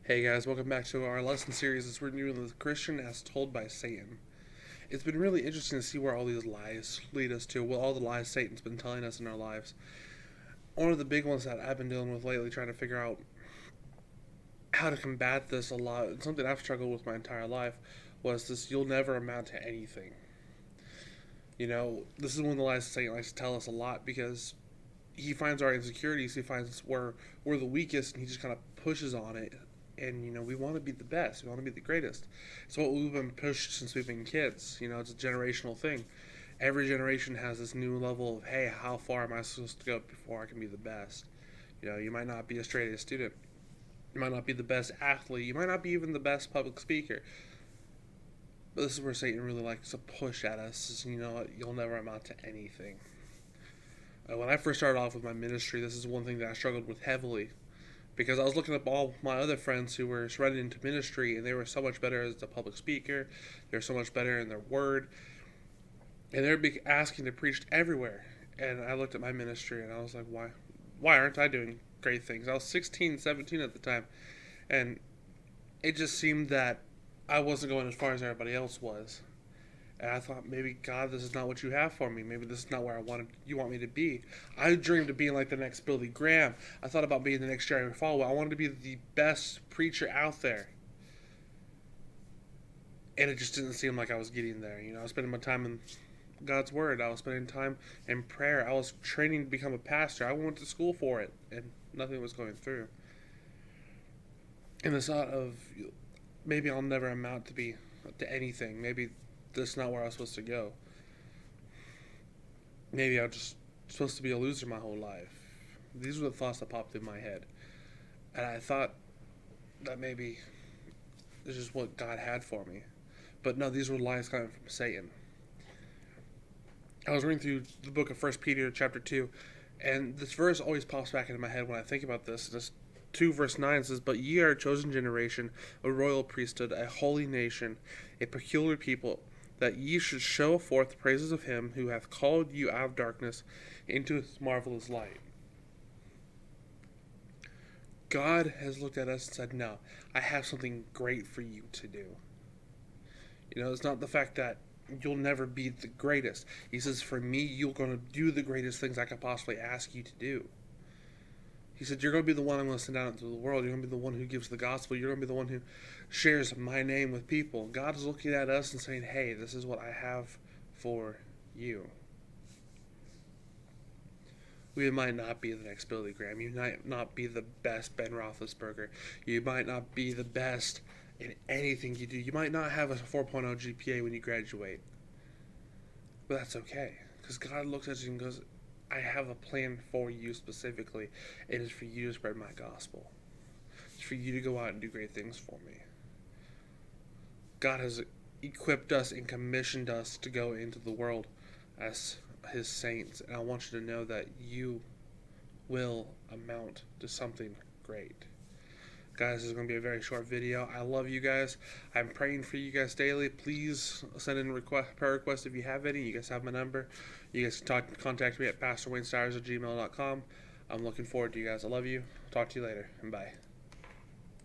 Hey guys, welcome back to our lesson series as we're doing the Christian as told by Satan. It's been really interesting to see where all these lies lead us to, all the lies Satan's been telling us in our lives. One of the big ones that I've been dealing with lately, trying to figure out how to combat this a lot, and something I've struggled with my entire life, was this: you'll never amount to anything. This is one of the lies Satan likes to tell us a lot because he finds our insecurities, he finds where we're the weakest, and he just kind of pushes on it. And we want to be the best, we want to be the greatest. It's what we've been pushed since we've been kids. It's a generational thing. Every generation has this new level of, hey, how far am I supposed to go before I can be the best? You might not be a straight A student, you might not be the best athlete, you might not be even the best public speaker, but this is where Satan really likes to push at us, is, you'll never amount to anything. When I first started off with my ministry, this is one thing that I struggled with heavily, because I was looking up all my other friends who were running into ministry, and they were so much better as a public speaker, they were so much better in their word, and they were asking to preach everywhere. And I looked at my ministry and I was like, why aren't I doing great things? I was 16, 17 at the time, and it just seemed that I wasn't going as far as everybody else was. And I thought, maybe, God, this is not what you have for me. Maybe this is not where you want me to be. I dreamed of being like the next Billy Graham. I thought about being the next Jerry Falwell. I wanted to be the best preacher out there. And it just didn't seem like I was getting there. I was spending my time in God's Word. I was spending time in prayer. I was training to become a pastor. I went to school for it, and nothing was going through. And the thought of, maybe I'll never amount to anything. Maybe this is not where I was supposed to go. Maybe I'm just supposed to be a loser my whole life. These were the thoughts that popped in my head. And I thought that maybe this is what God had for me. But no, these were lies coming from Satan. I was reading through the book of 1 Peter chapter 2, and this verse always pops back into my head when I think about this. This 2 verse 9 says, "But ye are a chosen generation, a royal priesthood, a holy nation, a peculiar people, that ye should show forth the praises of him who hath called you out of darkness into his marvelous light." God has looked at us and said, no, I have something great for you to do. It's not the fact that you'll never be the greatest. He says, for me, you're going to do the greatest things I could possibly ask you to do. He said, you're going to be the one I'm going to send out into the world. You're going to be the one who gives the gospel. You're going to be the one who shares my name with people. God is looking at us and saying, hey, this is what I have for you. We might not be the next Billy Graham. You might not be the best Ben Roethlisberger. You might not be the best in anything you do. You might not have a 4.0 GPA when you graduate. But that's okay, because God looks at you and goes, I have a plan for you specifically. It is for you to spread my gospel. It's for you to go out and do great things for me. God has equipped us and commissioned us to go into the world as his saints. And I want you to know that you will amount to something great. Guys, this is going to be a very short video. I love you guys. I'm praying for you guys daily. Please send in prayer requests if you have any. You guys have my number. You guys can contact me at pastorwaynestires@gmail.com. I'm looking forward to you guys. I love you. Talk to you later, and bye.